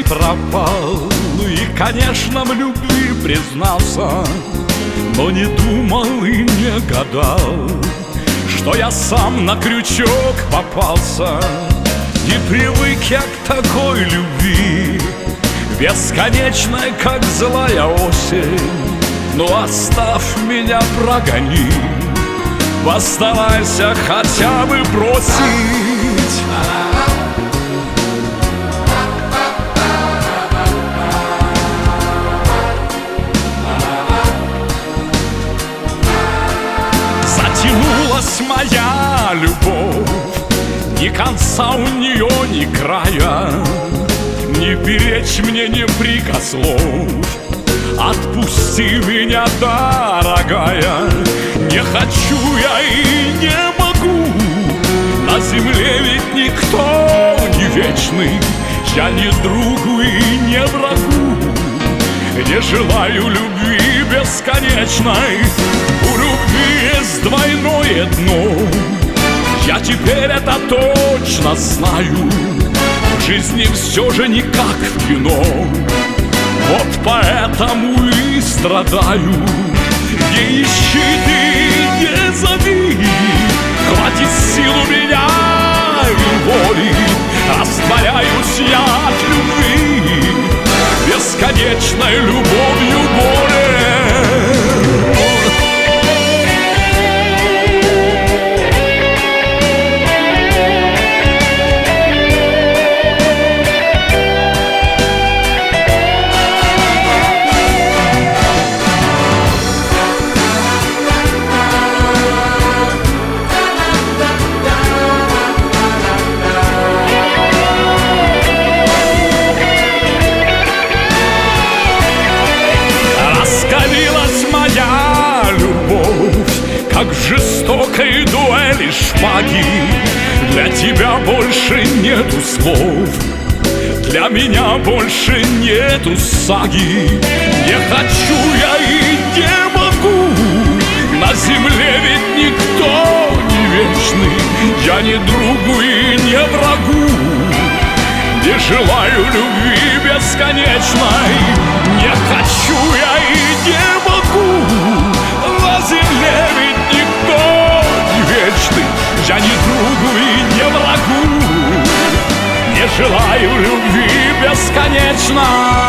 пропал, и, конечно, в любви признался, но не думал и не гадал, что я сам на крючок попался. Не привык я к такой любви, бесконечной, как злая осень. Ну оставь меня, прогони, постарайся хотя бы бросить. Затянулась моя любовь, ни конца у нее, ни края. Не беречь мне ни прикослов, отпусти меня, дорогая. Не хочу я и не могу, на земле ведь никто не вечный. Я ни другу и не врагу, не желаю любви бесконечной. У любви есть двойное дно, я теперь это точно знаю. В жизни все же не как в кино, вот поэтому и страдаю. Не ищи ты, не зови, хватит сил у меня и воли. Растворяюсь я от любви, бесконечной любовью более. Как в жестокой дуэли шпаги, для тебя больше нету слов, для меня больше нету саги. Не хочу я и не могу, на земле ведь никто не вечный. Я ни другу и не врагу, не желаю любви бесконечной. Не хочу я и не могу, на земле ведь вечный, я ни другу и не врагу, не желаю любви бесконечной.